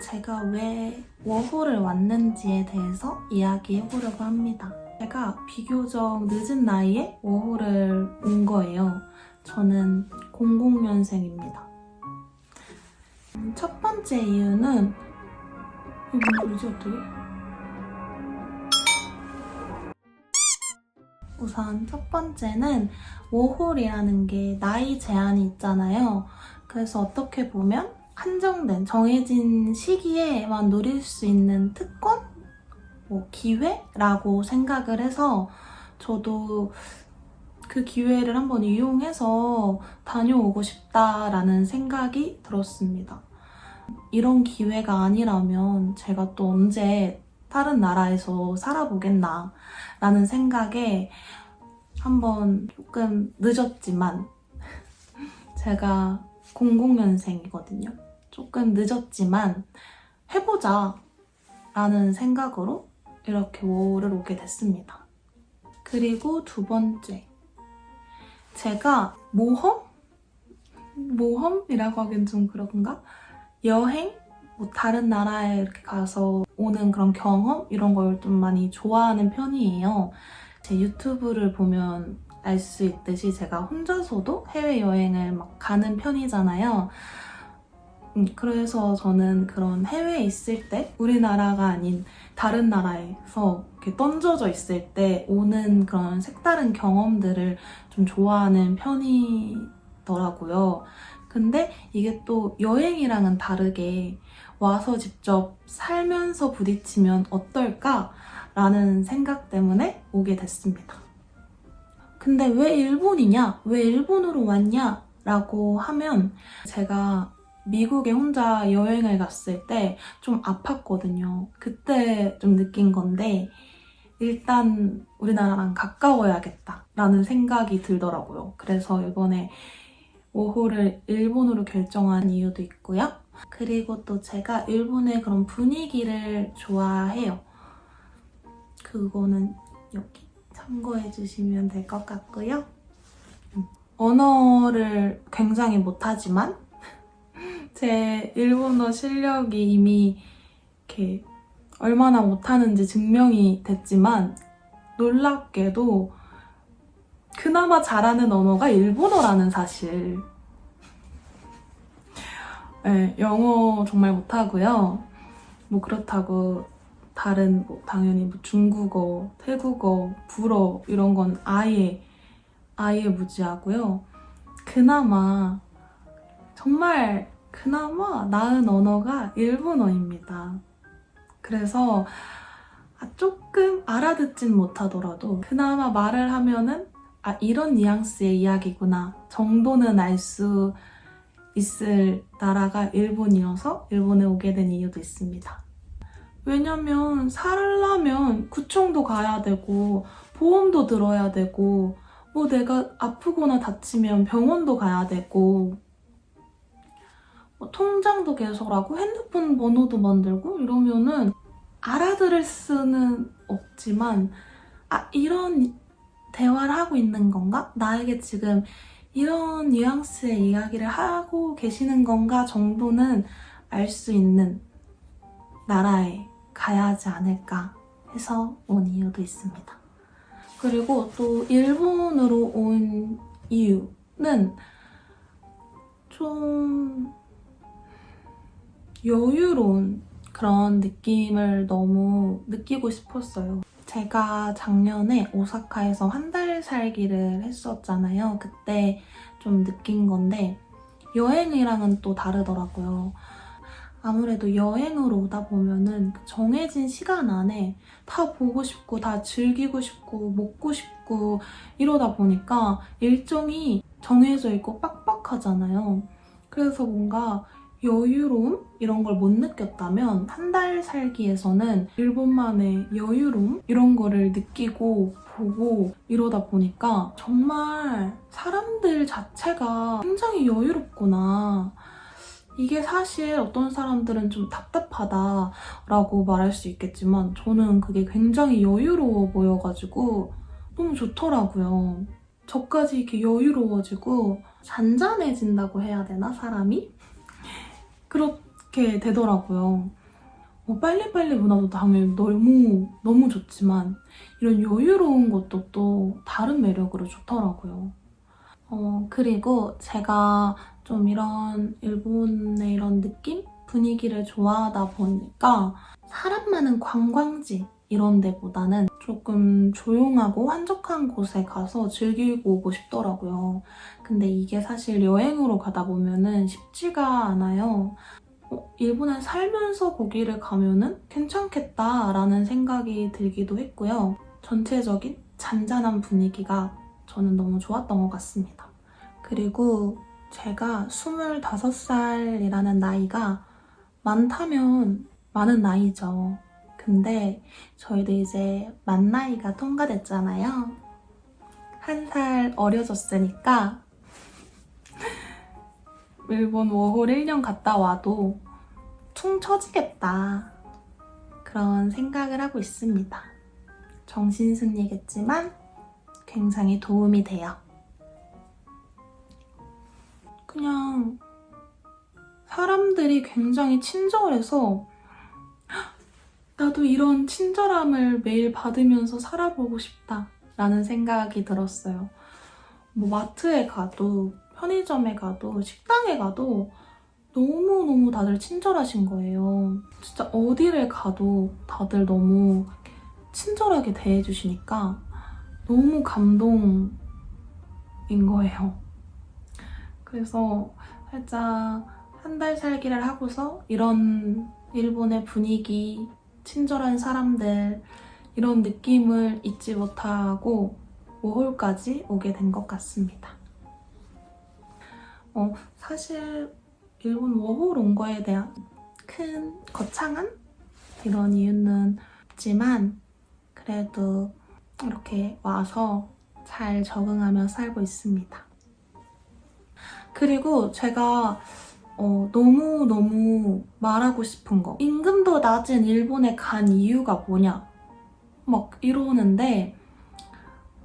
제가 왜 워홀을 왔는지에 대해서 이야기해보려고 합니다. 제가 비교적 늦은 나이에 워홀을 온 거예요. 저는 00년생입니다. 첫 번째 이유는 이게 무슨 소리지 어떡해? 우선 첫 번째는 워홀이라는 게 나이 제한이 있잖아요. 그래서 어떻게 보면 한정된, 정해진 시기에만 누릴 수 있는 특권? 기회라고 생각을 해서 저도 그 기회를 한번 이용해서 다녀오고 싶다라는 생각이 들었습니다. 이런 기회가 아니라면 제가 또 언제 다른 나라에서 살아보겠나 라는 생각에 한번 조금 늦었지만 제가 00년생이거든요. 조금 늦었지만 해보자 라는 생각으로 이렇게 워홀을 오게 됐습니다. 그리고 두 번째, 제가 모험이라고 하기엔 좀 그런가? 여행? 다른 나라에 이렇게 가서 오는 그런 경험? 이런 걸 좀 많이 좋아하는 편이에요. 제 유튜브를 보면 알 수 있듯이 제가 혼자서도 해외여행을 막 가는 편이잖아요. 그래서 저는 그런 해외에 있을 때 우리나라가 아닌 다른 나라에서 이렇게 던져져 있을 때 오는 그런 색다른 경험들을 좀 좋아하는 편이더라고요. 근데 이게 또 여행이랑은 다르게 와서 직접 살면서 부딪히면 어떨까라는 생각 때문에 오게 됐습니다. 근데 왜 일본이냐? 왜 일본으로 왔냐? 라고 하면 제가 미국에 혼자 여행을 갔을 때 좀 아팠거든요. 그때 좀 느낀 건데 일단 우리나라랑 가까워야겠다라는 생각이 들더라고요. 그래서 이번에 워홀을 일본으로 결정한 이유도 있고요. 그리고 또 제가 일본의 그런 분위기를 좋아해요. 그거는 여기 참고해 주시면 될 것 같고요. 언어를 굉장히 못하지만 제 일본어 실력이 이미 이렇게 얼마나 못하는지 증명이 됐지만 놀랍게도 그나마 잘하는 언어가 일본어라는 사실. 네, 영어 정말 못하고요. 그렇다고 다른 당연히 중국어, 태국어, 불어 이런 건 아예 무지하고요. 정말 그나마 나은 언어가 일본어입니다. 그래서 조금 알아듣진 못하더라도 그나마 말을 하면은 이런 뉘앙스의 이야기구나 정도는 알 수 있을 나라가 일본이어서 일본에 오게 된 이유도 있습니다. 왜냐면 살려면 구청도 가야 되고 보험도 들어야 되고 내가 아프거나 다치면 병원도 가야 되고 통장도 개설하고 핸드폰 번호도 만들고 이러면은 알아들을 수는 없지만 이런 대화를 하고 있는 건가? 나에게 지금 이런 뉘앙스의 이야기를 하고 계시는 건가 정도는 알 수 있는 나라에 가야 하지 않을까 해서 온 이유도 있습니다. 그리고 또 일본으로 온 이유는 좀 여유로운 그런 느낌을 너무 느끼고 싶었어요. 제가 작년에 오사카에서 한 달 살기를 했었잖아요. 그때 좀 느낀 건데 여행이랑은 또 다르더라고요. 아무래도 여행으로 오다 보면은 정해진 시간 안에 다 보고 싶고 다 즐기고 싶고 먹고 싶고 이러다 보니까 일정이 정해져 있고 빡빡하잖아요. 그래서 뭔가 여유로움? 이런 걸 못 느꼈다면 한 달 살기에서는 일본만의 여유로움? 이런 거를 느끼고 보고 이러다 보니까 정말 사람들 자체가 굉장히 여유롭구나. 이게 사실 어떤 사람들은 좀 답답하다라고 말할 수 있겠지만 저는 그게 굉장히 여유로워 보여가지고 너무 좋더라고요. 저까지 이렇게 여유로워지고 잔잔해진다고 해야 되나, 사람이? 그렇게 게 되더라고요. 빨리빨리 문화도 당연히 너무 좋지만 이런 여유로운 것도 또 다른 매력으로 좋더라고요. 그리고 제가 좀 이런 일본의 이런 느낌? 분위기를 좋아하다 보니까 사람 많은 관광지 이런 데보다는 조금 조용하고 한적한 곳에 가서 즐기고 오고 싶더라고요. 근데 이게 사실 여행으로 가다 보면은 쉽지가 않아요. 일본에 살면서 거기를 가면은 괜찮겠다라는 생각이 들기도 했고요. 전체적인 잔잔한 분위기가 저는 너무 좋았던 것 같습니다. 그리고 제가 25살이라는 나이가 많다면 많은 나이죠. 근데 저희도 이제 만 나이가 통과됐잖아요. 한 살 어려졌으니까 일본 워홀 1년 갔다 와도 퉁 쳐지겠다. 그런 생각을 하고 있습니다. 정신승리겠지만 굉장히 도움이 돼요. 그냥 사람들이 굉장히 친절해서 나도 이런 친절함을 매일 받으면서 살아보고 싶다 라는 생각이 들었어요. 마트에 가도 편의점에 가도 식당에 가도 너무너무 다들 친절하신 거예요. 진짜 어디를 가도 다들 너무 친절하게 대해주시니까 너무 감동인 거예요. 그래서 살짝 한 달 살기를 하고서 이런 일본의 분위기, 친절한 사람들 이런 느낌을 잊지 못하고 워홀까지 오게 된 것 같습니다. 사실 일본 워홀 온 거에 대한 큰 거창한 이런 이유는 없지만 그래도 이렇게 와서 잘 적응하며 살고 있습니다. 그리고 제가 너무너무 말하고 싶은 거 임금도 낮은 일본에 간 이유가 뭐냐 막 이러는데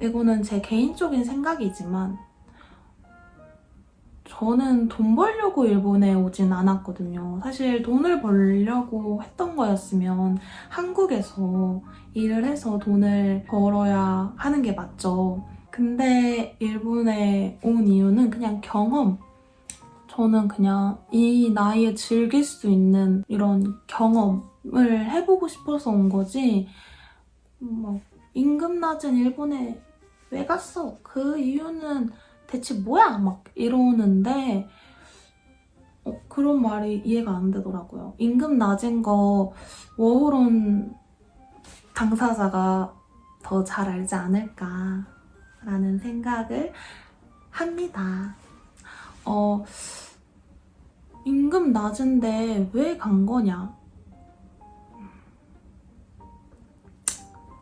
이거는 제 개인적인 생각이지만 저는 돈 벌려고 일본에 오진 않았거든요. 사실 돈을 벌려고 했던 거였으면 한국에서 일을 해서 돈을 벌어야 하는 게 맞죠. 근데 일본에 온 이유는 그냥 경험. 저는 그냥 이 나이에 즐길 수 있는 이런 경험을 해보고 싶어서 온 거지 임금 낮은 일본에 왜 갔어? 그 이유는 대체 뭐야? 막 이러는데 그런 말이 이해가 안 되더라고요. 임금 낮은 거 워홀온 당사자가 더 잘 알지 않을까라는 생각을 합니다. 임금 낮은데 왜 간 거냐?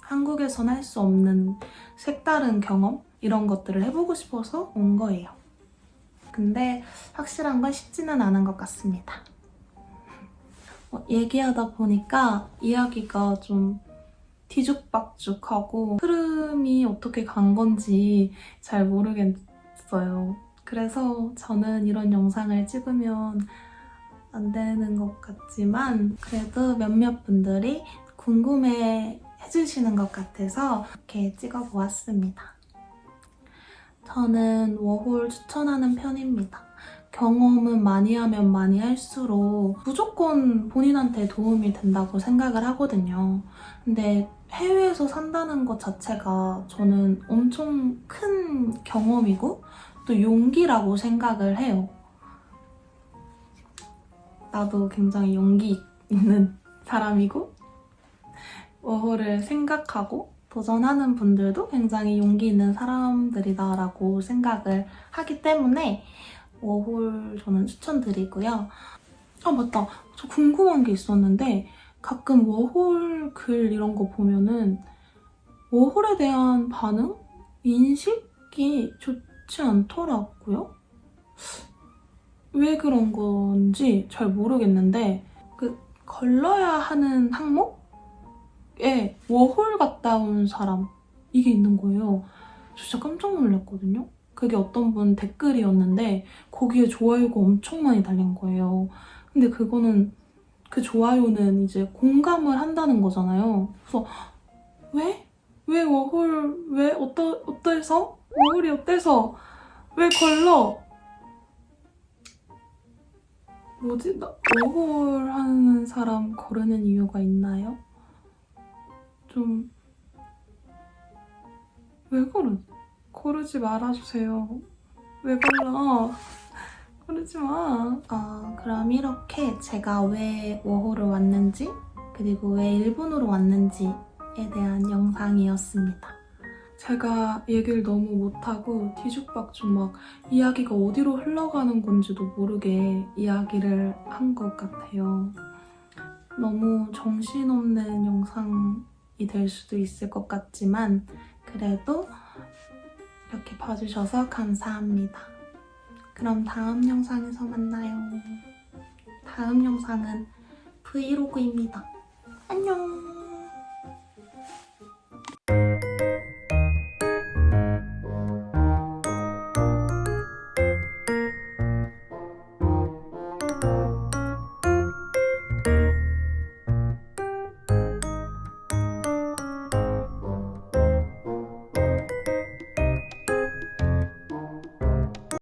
한국에선 할 수 없는 색다른 경험? 이런 것들을 해보고 싶어서 온 거예요. 근데 확실한 건 쉽지는 않은 것 같습니다. 얘기하다 보니까 이야기가 좀 뒤죽박죽하고 흐름이 어떻게 간 건지 잘 모르겠어요. 그래서 저는 이런 영상을 찍으면 안 되는 것 같지만 그래도 몇몇 분들이 궁금해 해주시는 것 같아서 이렇게 찍어보았습니다. 저는 워홀 추천하는 편입니다. 경험은 많이 하면 많이 할수록 무조건 본인한테 도움이 된다고 생각을 하거든요. 근데 해외에서 산다는 것 자체가 저는 엄청 큰 경험이고 또 용기라고 생각을 해요. 나도 굉장히 용기 있는 사람이고 워홀을 생각하고 도전하는 분들도 굉장히 용기 있는 사람들이다라고 생각을 하기 때문에 워홀 저는 추천드리고요. 맞다. 저 궁금한 게 있었는데 가끔 워홀 글 이런 거 보면은 워홀에 대한 반응? 인식이 좋지 않더라고요. 왜 그런 건지 잘 모르겠는데 걸러야 하는 항목에 워홀 갔다 온 사람 이게 있는 거예요. 저 진짜 깜짝 놀랐거든요. 그게 어떤 분 댓글이었는데 거기에 좋아요가 엄청 많이 달린 거예요. 근데 그거는 그 좋아요는 이제 공감을 한다는 거잖아요. 그래서 왜? 왜 워홀? 왜 어때서? 워홀이 어때서? 왜 걸러? 뭐지? 워홀 하는 사람 거르는 이유가 있나요? 좀 왜 거르지 말아주세요. 왜 걸러? 거르지 마. 그럼 이렇게 제가 왜 워홀을 왔는지 그리고 왜 일본으로 왔는지에 대한 영상이었습니다. 제가 얘기를 너무 못하고 뒤죽박죽 막 이야기가 어디로 흘러가는 건지도 모르게 이야기를 한 것 같아요. 너무 정신없는 영상이 될 수도 있을 것 같지만 그래도 이렇게 봐주셔서 감사합니다. 그럼 다음 영상에서 만나요. 다음 영상은 브이로그입니다. 안녕!